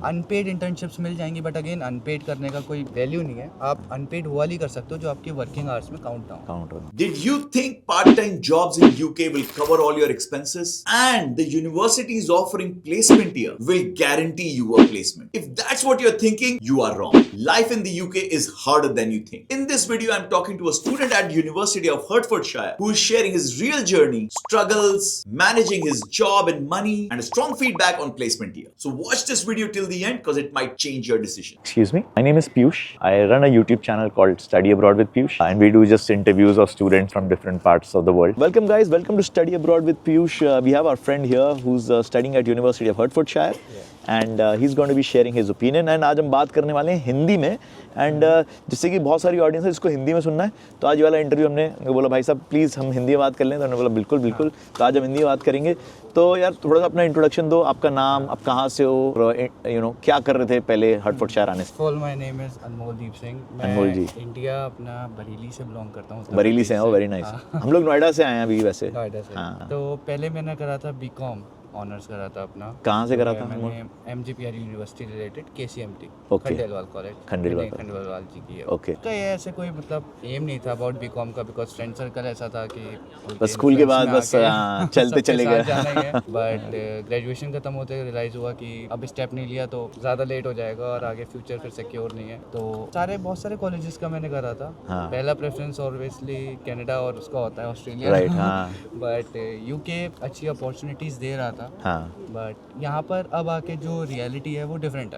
Unpaid internships मिल जाएंगी, but again unpaid करने का कोई वैल्यू नहीं है। आप अनपेड वो वाली कर सकते हो जो आपकी वर्किंग आवर्स में काउंट ना हो। Did you think part-time jobs in UK will cover all your expenses and the universities offering placement here will guarantee you a placement? If that's what you're thinking, you are wrong. Life in the UK is harder than you think. In this video, I'm talking to a student at University of Hertfordshire who is sharing his real journey, struggles, managing his job and money, and a strong feedback on placement here. So watch this video till the end because it might change your decision. Excuse me, my name is Piyush. I run a YouTube channel called Study Abroad with Piyush, and we do just interviews of students from different parts of the world. Welcome guys, welcome to Study Abroad with Piyush. We have our friend here who's studying at University of Hertfordshire. And he is going to be sharing his opinion. And आज हम बात करने वाले हैं हिंदी में, and जिससे कि बहुत सारी ऑडियंस है जिसको हिंदी में सुनना है। तो आज वाला इंटरव्यू हमने बोला भाई साहब प्लीज़ हम हिंदी में बात कर लें, तो उन्होंने बोला बिल्कुल बिल्कुल। तो आज हम हिंदी में बात करेंगे। तो यार थोड़ा सा अपना इंट्रोडक्शन दो, आपका नाम, आप कहाँ से हो, यू नो क्या कर रहे थे पहले हर्टफोर्डशायर आने से। My name is Anmoldeep Singh. Anmol ji India अपना बरेली से बिलोंग करता हूँ। बरेली से हो, वेरी नाइस। हम लोग नोएडा से आए हैं अभी वैसे। नोएडा से। हाँ। तो पहले मैंने करा था बीकॉम ऑनर्स करा था अपना। कहाँ से करा था? मैंने MGPR university related KCMT Okay. Khandelwal college, Khandelwal ji की है। ओके। तो ये ऐसे कोई मतलब एम नहीं था अबाउट बीकॉम का, बिकॉज फ्रेंड सर्कल ऐसा था कि बस स्कूल के बाद बस चलते चले गए। बट ग्रेजुएशन खत्म होते रियलाइज हुआ कि अब स्टेप नहीं लिया तो ज़्यादा लेट हो जाएगा और आगे फ्यूचर फिर सिक्योर नहीं है। तो बहुत सारे कॉलेजेस का मैंने करा था। पहला प्रेफरेंस ऑब्वियसली कनाडा और उसका होता है ऑस्ट्रेलिया, राइट। बट यूके अच्छी अपॉर्चुनिटीज़ दे रहा था। बट यहाँ पर अब आके जो रियलिटी है वो डिफरेंट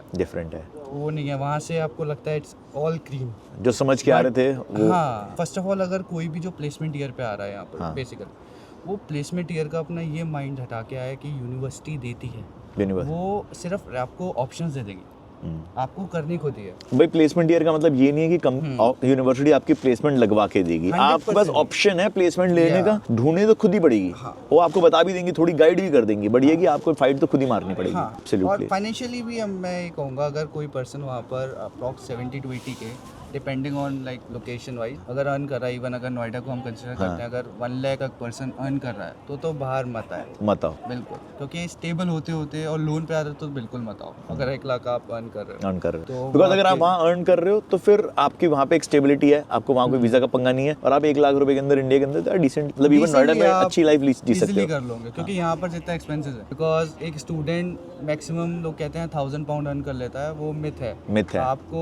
है, वो नहीं है। वहाँ से आपको लगता है इट्स ऑल क्रीम जो समझ के आ रहे थे वो। हाँ, फर्स्ट ऑफ ऑल अगर कोई भी जो प्लेसमेंट ईयर पे आ रहा है यहाँ पर बेसिकली वो प्लेसमेंट ईयर का अपना ये माइंड हटा के आया कि यूनिवर्सिटी देती है, वो सिर्फ आपको ऑप्शंस दे देगी, आपको करनी खुद ही है। भाई प्लेसमेंट ईयर का मतलब ये नहीं है कि यूनिवर्सिटी आपकी प्लेसमेंट लगवा के देगी, आपके पास ऑप्शन है प्लेसमेंट लेने का, ढूंढने तो खुद ही पड़ेगी। वो आपको बता भी देंगी, थोड़ी गाइड भी कर देंगी, बट ये कि आपको फाइट तो खुद ही मारनी पड़ेगी। और फाइनेंशियली भी मैं ये कहूँगा अगर कोई पर्सन वहाँ पर अप्रॉक्स 70 to 80 के depending on like location wise अगर अर्न कर रहा है, इवन अगर नोएडा को हम कंसिडर करते हैं, अगर 1 लाख तक पर्सन अर्न कर रहा है तो बाहर मत आओ बिल्कुल, क्योंकि स्टेबल होते और लोन पे आते तो बिल्कुल मत आओ अगर 1 लाख आप अर्न कर रहे हो। तो बिकॉज अगर आप वहाँ अर्न कर रहे हो तो फिर आपकी वहाँ पे एक स्टेबिलिटी है, आपको वहाँ कोई वीजा का पंगा नहीं है, और आप 1 लाख रुपए के अंदर इंडिया के अंदर डिसेंट मतलब इवन नोएडा में अच्छी लाइफ जी सकते हो, कर लोगे। क्योंकि यहाँ पर जितना एक्सपेंसेस है, बिकॉज एक स्टूडेंट मैक्सिमम लोग कहते हैं 1000 पाउंड अर्न कर लेता है, वो मिथ है। आपको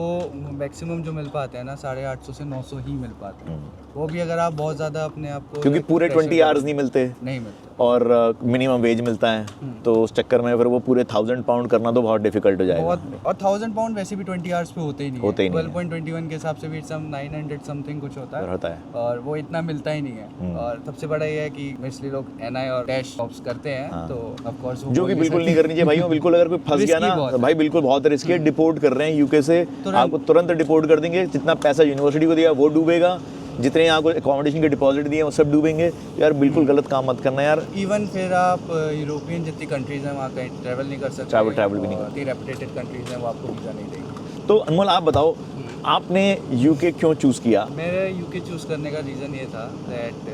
मैक्सिमम जो मिल पाते हैं ना 850 से 900 ही मिल पाते हैं, वो भी अगर आप बहुत ज़्यादा अपने आप को, क्योंकि पूरे 20 आवर्स नहीं मिलते और मिनिमम वेज मिलता है, तो उस चक्कर में फिर वो पूरे 1000 पाउंड करना तो बहुत डिफिकल्ट हो जाएगा। और 1000 पाउंड वैसे भी 20 आवर्स पे होते ही नहीं है। 12.21 के हिसाब से भी सम 900 समथिंग कुछ होता है और वो इतना मिलता ही नहीं है। और सबसे बड़ा ये है कि इसलिए लोग NI और डैश जॉब्स करते हैं, तो ऑफ कोर्स जो कि बिल्कुल नहीं करनी चाहिए भाई। बिल्कुल अगर कोई फंस गया ना तो भाई बिल्कुल बहुत रिस्की है। डिपोर्ट कर रहे हैं यूके से, आपको तुरंत डिपोर्ट कर देंगे। जितना पैसा यूनिवर्सिटी को दिया वो डूबेगा, जितने यहाँ को अकोमोडेशन के डिपॉजिट दिए वो सब डूबेंगे। यार बिल्कुल गलत काम मत करना यार। इवन फिर आप यूरोपियन जितनी कंट्रीज हैं वहाँ कहीं ट्रैवल नहीं कर सकते, ट्रैवल भी नहीं कर सकते। रेपुटेटेड कंट्रीज हैं वो आपको वीज़ा नहीं देंगे। तो अनमोल आप बताओ आपने यूके क्यों चूज़ किया? मेरे यूके चूज़ करने का रीज़न ये था दैट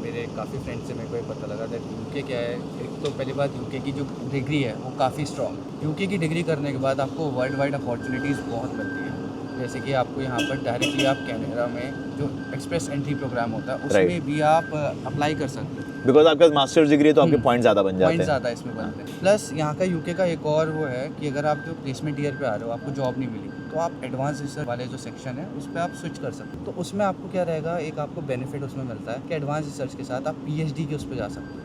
मेरे काफ़ी फ्रेंड्स से मेरे को ये पता लगा दैट यूके क्या है। एक तो पहली बात यूके की जो डिग्री है वो काफ़ी स्ट्रॉन्ग। यूके की डिग्री करने के बाद आपको वर्ल्ड वाइड अपॉर्चुनिटीज़ बहुत मिलती है। जैसे कि आपको यहाँ पर डायरेक्टली आप कनाडा में जो एक्सप्रेस एंट्री प्रोग्राम होता है उसमें भी आप अप्लाई कर सकते हो, बिकॉज आपका मास्टर्स डिग्री है तो आपके पॉइंट ज़्यादा बन जाते हैं। पॉइंट ज़्यादा इसमें बनते हैं। प्लस यहाँ का यूके का एक और वो है कि अगर आप जो प्लेसमेंट ईयर पे आ रहे हो आपको जॉब नहीं मिली तो आप एडवांस रिसर्च वाले जो सेक्शन है उस पर आप स्विच कर सकते हो। तो उसमें आपको क्या रहेगा, एक आपको बेनिफिट उसमें मिलता है कि एडवांस रिसर्च के साथ आप PhD के उस पर जा सकते हो।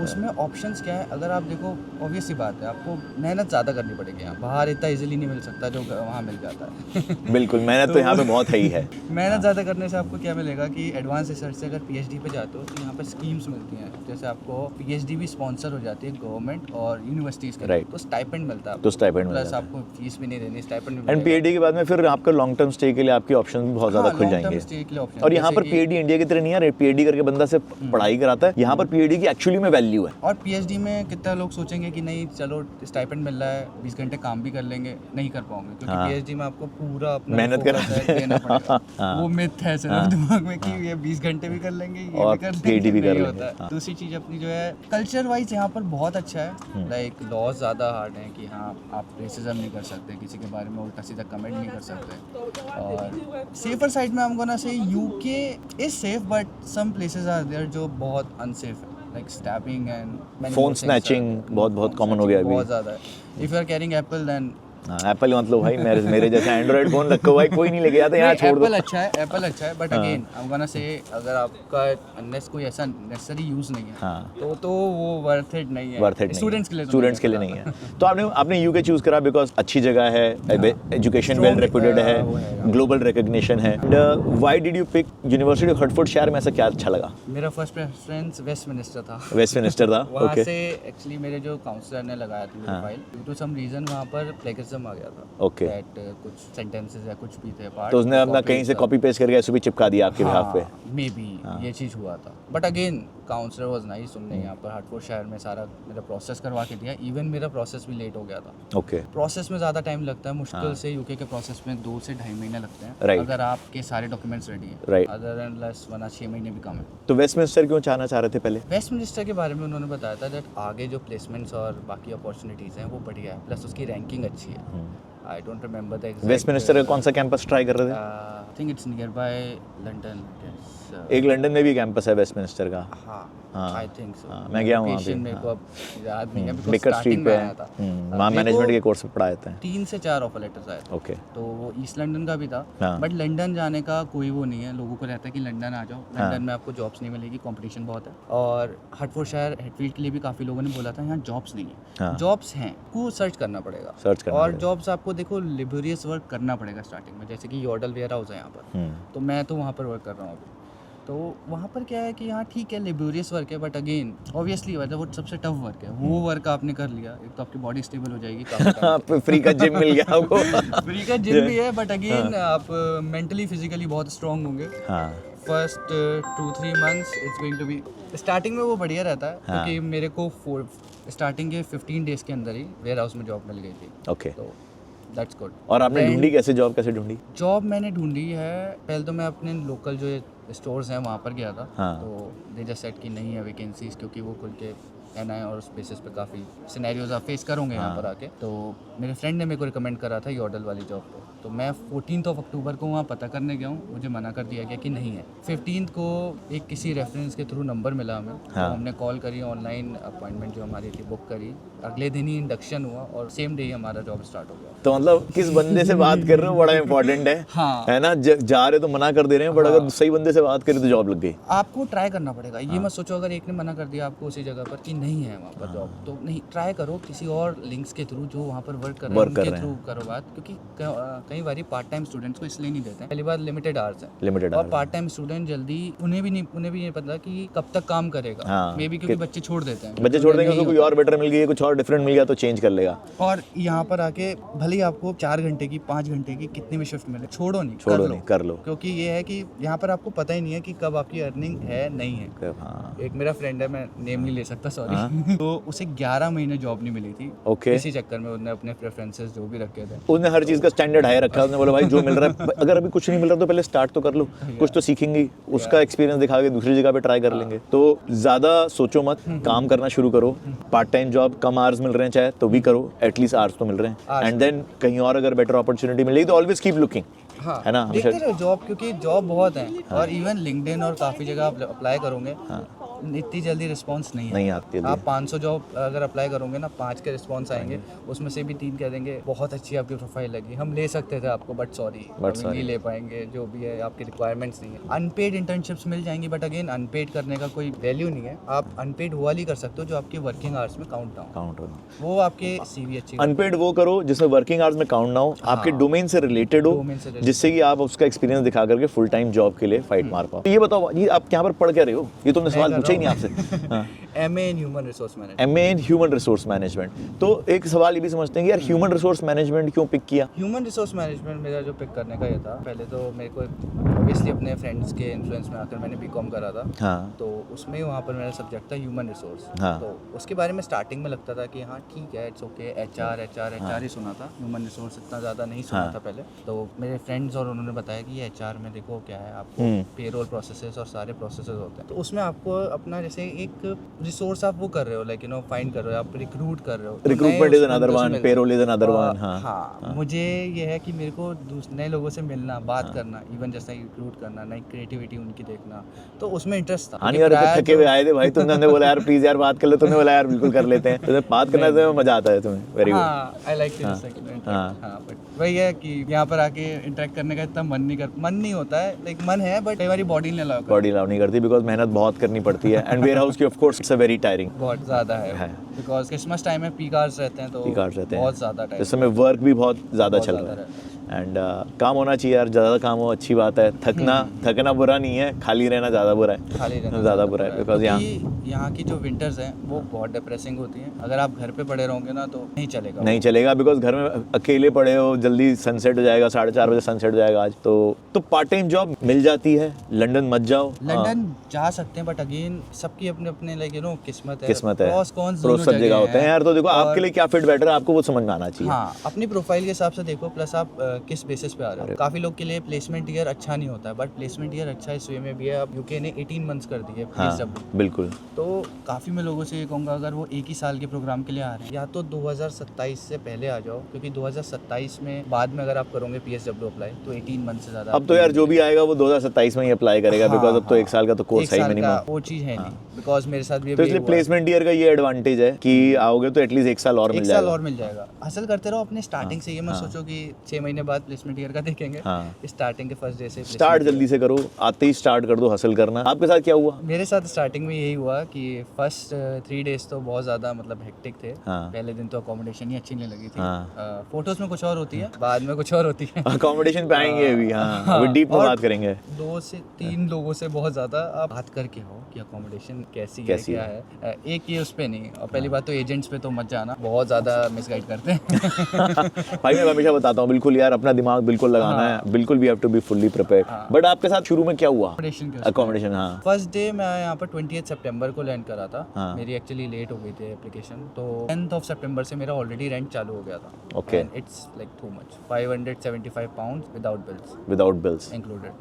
उसमें ऑप्शंस क्या है, अगर आप देखो ऑब्वियस सी बात है आपको मेहनत ज़्यादा करनी पड़ेगी। यहाँ बाहर इतना इजीली नहीं मिल सकता जो वहाँ मिल जाता है। बिल्कुल मेहनत तो यहाँ पे बहुत है ही है। मेहनत ज़्यादा करने से आपको क्या मिलेगा कि एडवांस रिसर्च से अगर PhD पे जाते हो तो यहाँ पर स्कीम्स मिलती हैं। जैसे आपको PhD भी स्पॉन्सर हो जाती है गवर्नमेंट और यूनिवर्सिटीज़ के, तो स्टाइपेंड मिलता है, तो स्टाइपेंड प्लस आपको फीस भी नहीं देनी, स्टाइपेंड भी। एंड PhD के बाद में फिर आपका लॉन्ग टर्म स्टे के लिए आपके ऑप्शन भी बहुत ज़्यादा खुल जाएंगे। और यहाँ पर PhD इंडिया की तरह नहीं है, PhD करके बंदा से पढ़ाई कराता है। यहाँ पर PhD की एक्चुअली में वैल्यू है। और पीएचडी में कितना लोग सोचेंगे कि नहीं चलो स्टाइपेंड मिल रहा है 20 घंटे काम भी कर लेंगे, नहीं कर पाओगे क्योंकि हाँ। पीएचडी में आपको पूरा अपना मेहनत focus करना है, देना पड़ेगा। हाँ। वो मिथ है सिर्फ दिमाग में कि ये 20 घंटे भी कर लेंगे, ये और भी कर PhD लेंगे, भी कर नहीं लेंगे। होता है। हाँ। दूसरी चीज़ अपनी जो है कल्चर वाइज यहाँ पर बहुत अच्छा है, लाइक लॉज ज़्यादा हार्ड है कि हाँ आप रेसिज्म नहीं कर सकते, किसी के बारे में उल्टा सीधा कमेंट नहीं कर सकते। और सेफर साइड में हम gonna say UK is safe but some places are there जो बहुत अनसेफ है, like stabbing and phone snatching बहुत कॉमन हो गया अभी। बहुत ज़्यादा है। If you are carrying Apple then Apple मतलब भाई मेरे जैसे एंड्रॉइड फोन रखो भाई, कोई नहीं लेके जाता, यहाँ छोड़ दो। एप्पल अच्छा है but again I am gonna say अगर आपका अनलेस कोई ऐसा नेसेसरी यूज नहीं है हाँ। तो वो वर्थ इट नहीं है, वर्थ इट स्टूडेंट्स के लिए तो स्टूडेंट्स के लिए नहीं है। तो आपने यूके चूज करा बिकॉज अच्छी जगह है, एजुकेशन वेल रेप्यूटेड है, ग्लोबल रिकग्निशन है। Why did you pick university of Hertfordshire में, ऐसा क्या अच्छा लगा? मेरा फर्स्ट प्रेफरेंस वेस्टमिनिस्टर था। वेस्टमिनिस्टर था, वहाँ ओके से एक्चुअली मेरे जो काउंसलर ने लगाया था मेरी file, due to some reason वहाँ पर प्लेगरिज्म आ गया था। ओके। दैट कुछ सेंटेंसेस या कुछ भी थे पार्ट, तो उसने अपना कहीं से कॉपी पेस्ट करके ऐसे भी चिपका दिया आपके बिहाफ पे। मे बी ये चीज़ हुआ था but again counsellor was nice, उन्होंने यहाँ पर हर्टफोर्डशायर में सारा मेरा प्रोसेस करवा के दिया। इवन मेरा प्रोसेस भी लेट हो गया था। ओके। प्रोसेस में ज़्यादा टाइम लगता है, मुश्किल से यूके के प्रोसेस में 2 से ढाई महीने लगते हैं Right. अगर आपके सारे डॉक्यूमेंट्स रेडी हैं। Right. अदर देन लेस वरना 6 महीने भी कम है। तो वेस्टमिनिस्टर क्यों चाहना चाह रहे थे पहले? वेस्टमिनिस्टर के बारे में उन्होंने बताया था दैट आगे जो प्लेसमेंट्स और बाकी अपॉर्चुनिटीज़ हैं वो बढ़िया है, प्लस उसकी रैंकिंग अच्छी है। I don't remember the exact. Westminster का कौन सा कैंपस ट्राई कर रहे थे? I think it's near by London. एक लंदन में भी कैंपस है वेस्टमिनिस्टर का। हाँ हाँ। I think so. हाँ, मैं गया हूँ वहाँ पे। मेरे को अब याद नहीं है बिकॉज़ बेकर स्ट्रीट स्टार्टिंग पे में है। आया था। वहाँ मेरे मैनेजमेंट को के कोर्स पे पढ़ाए थे। 3 से 4 ऑफर लेटर्स आए थे। ओके। तो वो ईस्ट लंदन का भी था हाँ। बट लंदन जाने का कोई वो नहीं है, लोगों को रहता है कि लंदन आ जाओ, हाँ। लंदन में आपको जॉब्स नहीं मिलेगी, कंपटीशन बहुत है। और हर्टफोर्डशायर हेटफील्ड के लिए भी काफ़ी लोगों ने बोला था यहाँ जॉब्स नहीं है। हाँ। जॉब्स हैं, को सर्च करना पड़ेगा। सर्च करना और पड़ेगा। जॉब्स आपको देखो लेबोरियस वर्क करना पड़ेगा स्टार्टिंग में, जैसे कि यॉडल वेयर हाउस है यहाँ पर, तो मैं तो वहाँ पर वर्क कर रहा हूँ अभी। तो वहाँ पर क्या है कि यहाँ ठीक है लेबोरियस वर्क है बट अगेन ऑब्वियसली मतलब वो सबसे टफ वर्क है। वो वर्क आपने कर लिया, एक तो आपकी बॉडी स्टेबल हो जाएगी काफी फ्री का जिम मिल गया आपको। फ्री का जिम भी है बट अगेन आप मेंटली फिजिकली बहुत स्ट्रांग होंगे। हाँ। First 2-3 months it's going to be, starting में वो बढ़िया रहता है क्योंकि मेरे को स्टार्टिंग के 15 डेज के अंदर ही वेयर हाउस में जॉब मिल गई थी। ओके। तो दैट्स गुड। और आपने ढूंढी कैसे जॉब, कैसे ढूंढी? जॉब मैंने ढूंढी है, पहले तो मैं अपने लोकल जो स्टोर्स हैं वहाँ पर गया था। हाँ। तो दे जस्ट सेड कि नहीं है वैकेंसीज, क्योंकि वो खुल के एनआई और उस बेसिस पे काफ़ी सिनेरियोज आप फेस करोगे यहाँ पर आके। तो मेरे फ्रेंड ने मेरे को रिकमेंड करा था यॉडल वाली जॉब को, तो मैं 14 अक्टूबर को वहाँ पता करने गया हूँ, मुझे मना कर दिया गया कि नहीं है। 15 को एक किसी रेफरेंस के थ्रू नंबर मिला हमें। तो हमने कॉल करी, ऑनलाइन अपॉइंटमेंट जो हमारी थी बुक करी, अगले दिन ही इंडक्शन हुआ और सेम डे ही हमारा जॉब स्टार्ट हो गया। तो मतलब किस बंदे से बात कर रहे हो बड़ा इंपॉर्टेंट है। हाँ। है ना, जा रहे तो मना कर दे रहे हैं बट अगर सही बंदे से बात करें तो जॉब लग गई। आपको ट्राई करना पड़ेगा, ये मत सोचो अगर एक ने मना कर दिया आपको उसी जगह पर कि नहीं है वहाँ पर जॉब, तो नहीं, ट्राई करो किसी और लिंक्स के थ्रू जो वहाँ पर वर्क कर रहे हैं उनके थ्रू करो बात, क्योंकि कई बार पार्ट टाइम स्टूडेंट्स को इसलिए नहीं देते हैं, पहली बार लिमिटेड आवर्स है, लिमिटेड और पार्ट टाइम स्टूडेंट जल्दी उन्हें भी नहीं पता कि कब तक काम करेगा। हाँ, मे बी क्योंकि बच्चे छोड़ देते हैं, बच्चे छोड़ देंगे, उसको कोई और बेटर मिल गई, कुछ और डिफरेंट मिल गया तो चेंज कर लेगा। और यहाँ पर आके भले ही आपको 4 घंटे की 5 घंटे की कितनी भी शिफ्ट मिले, छोड़ो नहीं, कर लो। क्योंकि ये है कि यहाँ पर आपको पता ही नहीं है कि कब आपकी अर्निंग है नहीं है। हाँ। एक मेरा फ्रेंड है, मैं नेम नहीं ले सकता सॉरी, तो उसे 11 महीने जॉब नहीं मिली थी। ओके। इसी चक्कर में उसने अपने प्रेफरेंसेस जो भी रखे थे, उसने हर चीज़ का स्टैंडर्ड हाई रखा है। उसने बोला भाई जो मिल रहा है, अगर अभी कुछ नहीं मिल रहा तो पहले स्टार्ट तो कर लो, कुछ तो सीखेंगे, उसका एक्सपीरियंस दिखा के दूसरी जगह पे ट्राई कर लेंगे। तो ज़्यादा सोचो मत, काम करना शुरू करो। पार्ट टाइम जॉब कम आवर्स मिल रहे हैं चाहे तो भी करो, एटलीस्ट आवर्स तो मिल रहे हैं, एंड देन कहीं और अगर बेटर अपॉर्चुनिटी मिलेगी तो ऑलवेज कीप लुकिंग। हाँ, है ना, देखते रहो जॉब, क्योंकि जॉब बहुत है। और इवन लिंक्डइन और काफ़ी जगह आप अप्लाई करोगे, इतनी जल्दी रिस्पांस नहीं आती है। आप 500 जॉब अगर अप्लाई करोगे ना, 5 के रिस्पांस आएंगे, उसमें से भी 3 कह देंगे बहुत अच्छी आपकी प्रोफाइल लगी, हम ले सकते थे आपको बट सॉरी नहीं ले पाएंगे, जो भी है आपकी रिक्वायरमेंट्स नहीं है। अनपेड इंटर्नशिप्स मिल जाएंगी बट अगेन अनपेड करने का कोई वैल्यू नहीं है। आप अनपेड वो वाली कर सकते हो जो आपके वर्किंग आवर्स में काउंट हो, वो आपके सीवी अच्छी। अनपेड वो करो जिसमें वर्किंग आवर्स में काउंट ना हो, आपके डोमेन से रिलेटेड हो, जिससे कि आप उसका एक्सपीरियंस दिखा करके फुल टाइम जॉब के लिए फाइट मार पाओ। ये बताओ, ये आप यहाँ पर पढ़ क्या रहे हो? ये तुमने सवाल पूछा ही नहीं आपसे। MA in human resource management. MA in human resource management. तो एक सवाल ये भी समझते हैं कि यार ह्यूमन रिसोर्स मैनेजमेंट क्यों पिक किया? ह्यूमन रिसोर्स मैनेजमेंट मेरा जो पिक करने का ये था, पहले तो मेरे को ऑब्वियसली अपने फ्रेंड्स के इन्फ्लुएंस में आकर मैंने बीकॉम करा था। हाँ तो उसमें वहाँ पर मेरा सब्जेक्ट था ह्यूमन रिसोर्स। हाँ। तो उसके बारे में स्टार्टिंग में लगता था कि हाँ ठीक है, इट्स ओके, HR ही सुना था, ह्यूमन रिसोर्स इतना ज़्यादा नहीं सुना हाँ। था पहले। तो मेरे फ्रेंड्स और उन्होंने बताया कि ये HR में देखो क्या है, आपको पेरोल प्रोसेसेस और सारे प्रोसेसेस होते हैं। तो उसमें आपको अपना जैसे एक रिसोर्स आप वो कर रहे हो, लाइक फाइंड कर रहे हो, आप रिक्रूट कर रहे हो। तो रिक्रूटमेंट नए इज उस अनदर बंदों से वन, मिलते पेरोल इज अनदर हो। वन। हाँ हाँ, मुझे ये है कि मेरे को नए लोगों से मिलना, बात करना, इवन जैसा रिक्रूट करना, नई क्रिएटिविटी उनकी देखना, तो उसमें इंटरेस्ट था। हाँ नहीं क्योंकि यार, प्रायर थके हुए जो- आए थे भाई, तुमने बोला यार प्लीज यार बात कर लो, तुमने बोला यार बिल्कुल कर लेते हैं, तो बात करने से मजा आता है तुम्हें। Very good. हाँ, आई लाइक हाँ, बट वही है कि यहाँ पर आके इंटरेक्ट करने का इतना मन नहीं होता है, लाइक मन है बट कई बार बॉडी नहीं अलाउ बॉडी अलाउ नहीं करती बिकॉज मेहनत बहुत करनी पड़ती है, एंड वेयर हाउस की of course it's a very tiring. बहुत ज़्यादा है बिकॉज क्रिसमस टाइम में पीक आवर्स रहते हैं, तो पीक आवर्स रहते हैं, बहुत ज़्यादा टाइम इस समय वर्क भी बहुत ज़्यादा चल ज़्यादा रहा है। एंड काम होना चाहिए यार, ज़्यादा काम हो अच्छी बात है। थकना बुरा नहीं है, खाली रहना ज़्यादा बुरा है, खाली रहना ज़्यादा बुरा है। बिकॉज यहाँ की जो विंटर्स हैं वो बहुत डिप्रेसिंग होती हैं। अगर आप घर पे पड़े रहोगे ना तो नहीं चलेगा। नहीं चलेगा, बिकॉज घर में अकेले पड़े हो, जल्दी सनसेट हो जाएगा, 4:30 बजे सनसेट हो जाएगा आज। तो पार्ट टाइम जॉब मिल जाती है, लंदन मत जाओ। लंदन जा सकते हैं बट अगेन सबकी अपने अपने लाइक किस्मत है, किस्मत है, Pros, cons प्रोस दोनों सब जगह होते हैं यार। तो देखो और- आपके लिए क्या फिट बैटर है, आपको वो समझ में आना चाहिए। हाँ, अपनी प्रोफाइल के हिसाब से देखो, प्लस आप किस बेसिस पे आ रहे हो। काफी लोग के लिए प्लेसमेंट ईयर अच्छा नहीं होता है, बट प्लेसमेंट ईयर अच्छा इस वे में भी है। अब यूके ने 18 मंथ्स कर दिए हाँ PSW। बिल्कुल। तो काफ़ी मैं लोगों से ये कहूँगा, अगर वो एक ही साल के प्रोग्राम के लिए आ रहे हैं, या तो 2027 से पहले आ जाओ, क्योंकि 2027 में बाद में अगर आप करोगे PSW अप्लाई तो 18 मंथ से ज़्यादा अब तो यार जो भी आएगा वो 2027 में ही अप्लाई करेगा, हाँ, बिकॉज अब तो हाँ। 1 साल का तो कोर्स है ही मिनिमम। वो चीज़ है नहीं, बिकॉज मेरे साथ भी तो अभी इसलिए हुआ है। प्लेसमेंट ईयर का ये एडवांटेज है कि आओगे तो एटलीस्ट 1 साल और मिल एक साल जाएगा। और मिल जाएगा। हासिल करते रहो अपने स्टार्टिंग से, ये मत सोचो कि 6 महीने बाद प्लेसमेंट ईयर का देखेंगे। हाँ। स्टार्टिंग के फर्स्ट डे से स्टार्ट जल्दी से करो, आते ही स्टार्ट कर दो हासिल करना। आपके साथ क्या हुआ? मेरे साथ स्टार्टिंग में यही हुआ कि फर्स्ट 3 डेज तो बहुत ज़्यादा मतलब हेक्टिक थे। हाँ। पहले दिन तो अकोमोडेशन ही अच्छी नहीं लगी थी। हाँ। फोटोज में कुछ और होती है, बाद में कुछ और होती है। अकोमोडेशन पे आएंगे अभी, हाँ अभी डीप में और बात करेंगे। 2 से 3 लोगों से बहुत ज़्यादा आप बात करके हो कि अकोमोडेशन कैसी है, क्या है। एक ये उस पे नहीं, और पहली बात तो एजेंट्स पे तो मत जाना, बहुत ज़्यादा मिसगाइड करते हैं। भाई मैं हमेशा बताता हूँ, बिल्कुल यार अपना दिमाग बिल्कुल लगाना है, बिल्कुल we have to be fully prepared. But आपके साथ शुरू में क्या हुआ? Accommodation के अकोमोडेशन, हाँ। फर्स्ट डे मैं यहाँ पर 28 सितंबर को लैंड करा था। हाँ। मेरी एक्चुअली लेट हो गई थी एप्लीकेशन, तो 10th ऑफ सितंबर से मेरा ऑलरेडी रेंट चालू हो गया था। Okay. It's like too much, 575 pounds Without bills included।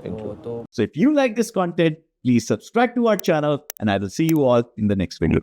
तो So if you like this content, please subscribe to our channel and I will see you all in the next video.